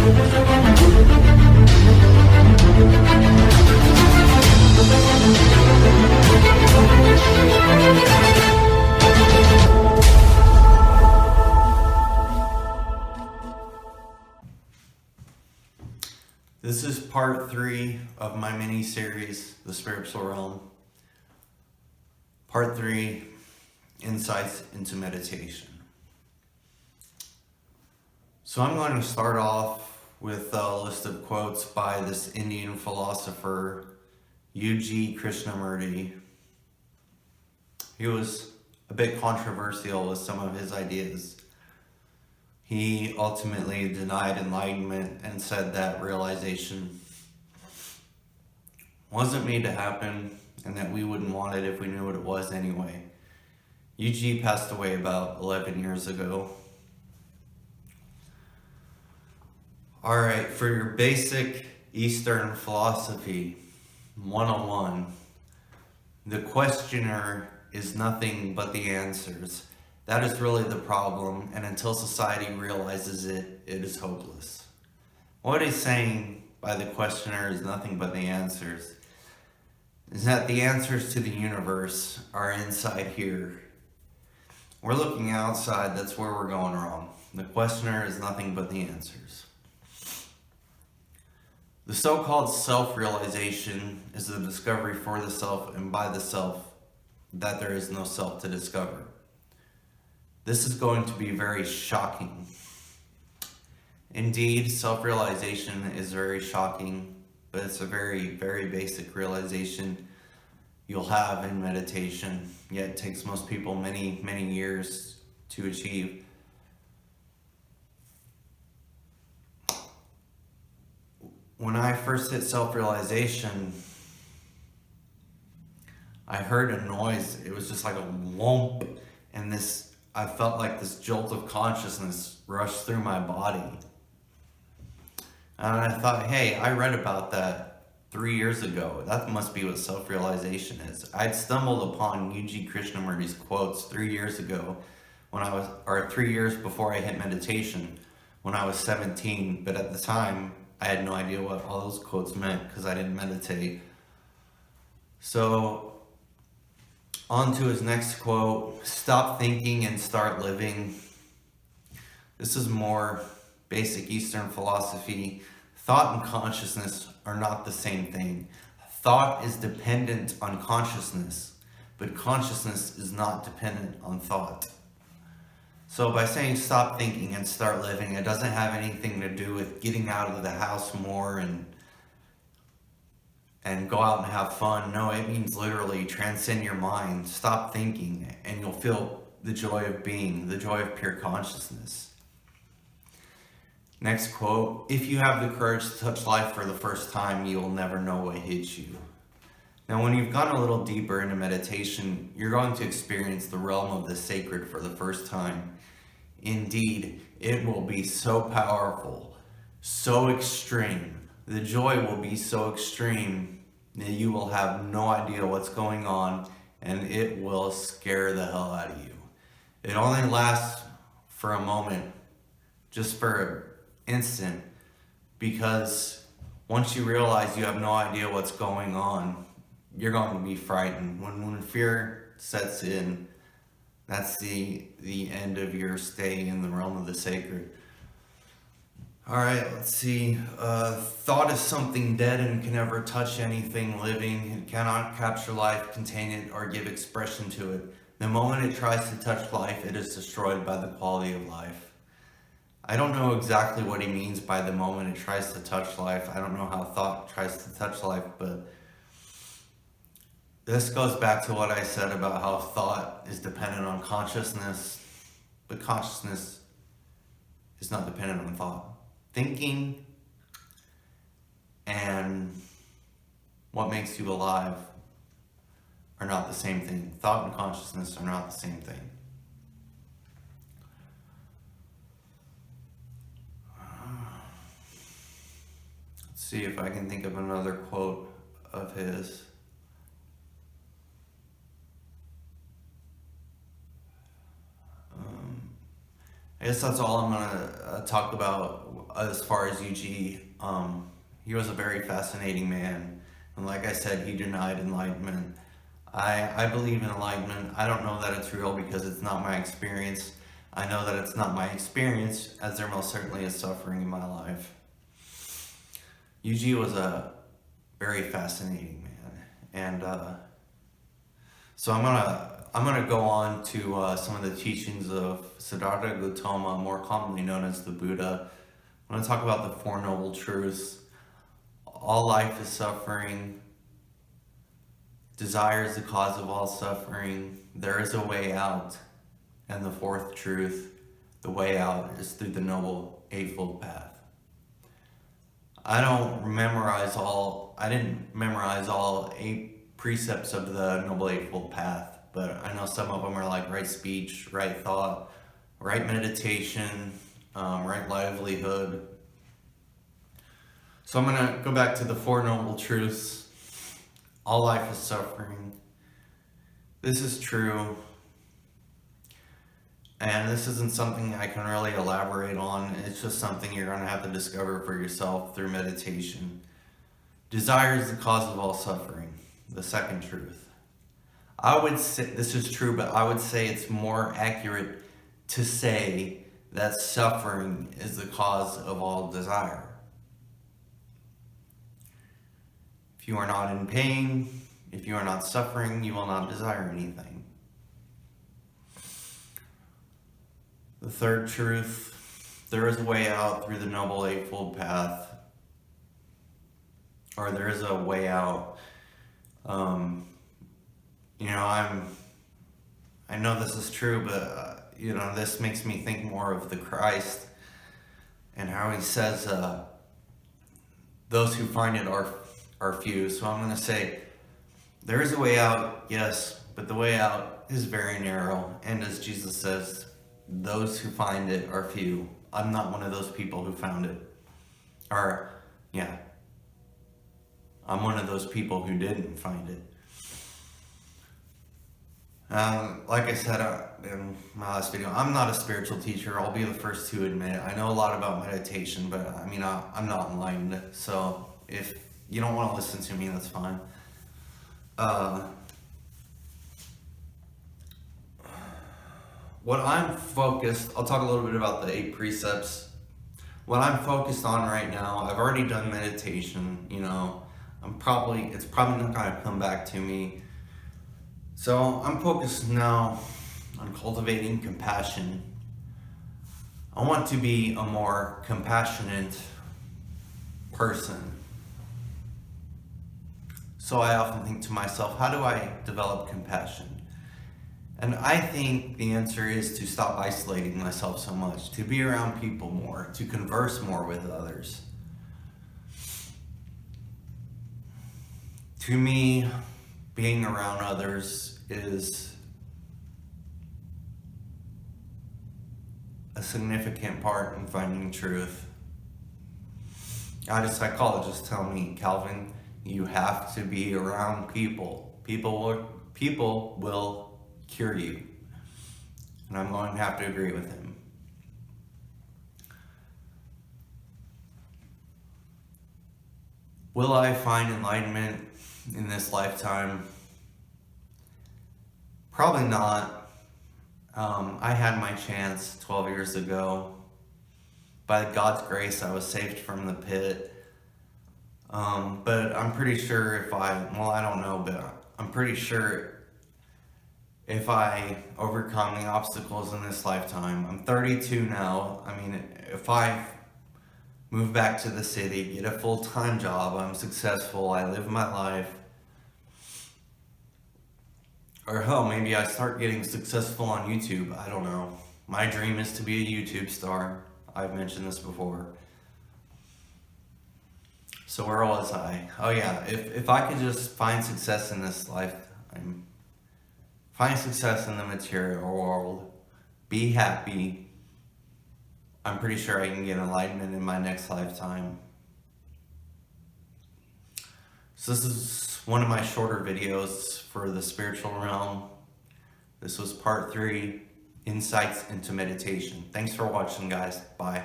This is part 3 of my mini-series, The Spiritual Realm. Part 3, Insights into Meditation. So I'm going to start off with a list of quotes by this Indian philosopher, U.G. Krishnamurti. He was a bit controversial with some of his ideas. He ultimately denied enlightenment and said that realization wasn't made to happen and that we wouldn't want it if we knew what it was anyway. UG passed away about 11 years ago. Alright, for your basic Eastern philosophy 101, the questioner is nothing but the answers. That is really the problem, and until society realizes it, it is hopeless. What he's saying by the questioner is nothing but the answers is that the answers to the universe are inside here. We're looking outside, that's where we're going wrong. The questioner is nothing but the answers. The so-called self-realization is the discovery for the self and by the self that there is no self to discover. This is going to be very shocking. Indeed, self-realization is very shocking, but it's a very, very basic realization you'll have in meditation, yet it takes most people many, many years to achieve. When I first hit self-realization, I heard a noise. It was just like a whomp, and I felt like this jolt of consciousness rushed through my body. And I thought, hey, I read about that 3 years ago. That must be what self-realization is. I'd stumbled upon U.G. Krishnamurti's quotes 3 years ago, 3 years before I hit meditation, when I was 17. But at the time, I had no idea what all those quotes meant because I didn't meditate. So, on to his next quote, stop thinking and start living. This is more basic Eastern philosophy. Thought and consciousness are not the same thing. Thought is dependent on consciousness, but consciousness is not dependent on thought. So by saying stop thinking and start living, it doesn't have anything to do with getting out of the house more and go out and have fun. No, it means literally transcend your mind, stop thinking, and you'll feel the joy of being, the joy of pure consciousness. Next quote, if you have the courage to touch life for the first time, you will never know what hits you. Now, when you've gone a little deeper into meditation, you're going to experience the realm of the sacred for the first time. Indeed, it will be so powerful, so extreme. The joy will be so extreme that you will have no idea what's going on, and it will scare the hell out of you. It only lasts for a moment, just for an instant, because once you realize you have no idea what's going on, you're going to be frightened. When fear sets in, that's the end of your stay in the realm of the sacred. Alright, let's see. Thought is something dead and can never touch anything living. It cannot capture life, contain it, or give expression to it. The moment it tries to touch life, it is destroyed by the quality of life. I don't know exactly what he means by the moment it tries to touch life. I don't know how thought tries to touch life, but this goes back to what I said about how thought is dependent on consciousness, but consciousness is not dependent on thought. Thinking and what makes you alive are not the same thing. Thought and consciousness are not the same thing. Let's see if I can think of another quote of his. I guess that's all I'm going to talk about as far as UG, he was a very fascinating man. And like I said, he denied enlightenment. I believe in enlightenment. I don't know that it's real because it's not my experience. I know that it's not my experience, as there most certainly is suffering in my life. UG was a very fascinating man. And so I'm gonna go on to some of the teachings of Siddhartha Gautama, more commonly known as the Buddha. I'm gonna talk about the Four Noble Truths. All life is suffering. Desire is the cause of all suffering. There is a way out. And the fourth truth, the way out is through the Noble Eightfold Path. I didn't memorize all 8 precepts of the Noble Eightfold Path, but I know some of them are like right speech, right thought, right meditation, right livelihood. So I'm going to go back to the Four Noble Truths. All life is suffering. This is true. And this isn't something I can really elaborate on. It's just something you're going to have to discover for yourself through meditation. Desire is the cause of all suffering. The second truth. I would say, this is true, but I would say it's more accurate to say that suffering is the cause of all desire. If you are not in pain, if you are not suffering, you will not desire anything. The third truth, there is a way out through the Noble Eightfold Path. Or there is a way out. I know this is true, but this makes me think more of the Christ and how he says, those who find it are few. So I'm going to say, there is a way out, yes, but the way out is very narrow. And as Jesus says, those who find it are few. I'm not one of those people who found it. I'm one of those people who didn't find it. Like I said in my last video, I'm not a spiritual teacher. I'll be the first to admit it. I know a lot about meditation, but I'm not enlightened. So if you don't want to listen to me, that's fine. I'll talk a little bit about the 8 precepts. What I'm focused on right now, I've already done meditation, it's probably not going to come back to me. So I'm focused now on cultivating compassion. I want to be a more compassionate person. So I often think to myself, how do I develop compassion? And I think the answer is to stop isolating myself so much, to be around people more, to converse more with others. To me, being around others is a significant part in finding truth. I had a psychologist tell me, Calvin, you have to be around people. People will cure you. And I'm going to have to agree with him. Will I find enlightenment in this lifetime? Probably not. I had my chance 12 years ago. By God's grace, I was saved from the pit. But I'm pretty sure I'm pretty sure if I overcome the obstacles in this lifetime, I'm 32 now. If I move back to the city, get a full-time job, I'm successful, I live my life. Or hell, maybe I start getting successful on YouTube. I don't know. My dream is to be a YouTube star. I've mentioned this before. So where was I? Oh yeah, if I could just find success in this life, find success in the material world, be happy, I'm pretty sure I can get enlightenment in my next lifetime. So this is one of my shorter videos for the spiritual realm. This was part 3, Insights into Meditation. Thanks for watching, guys. Bye.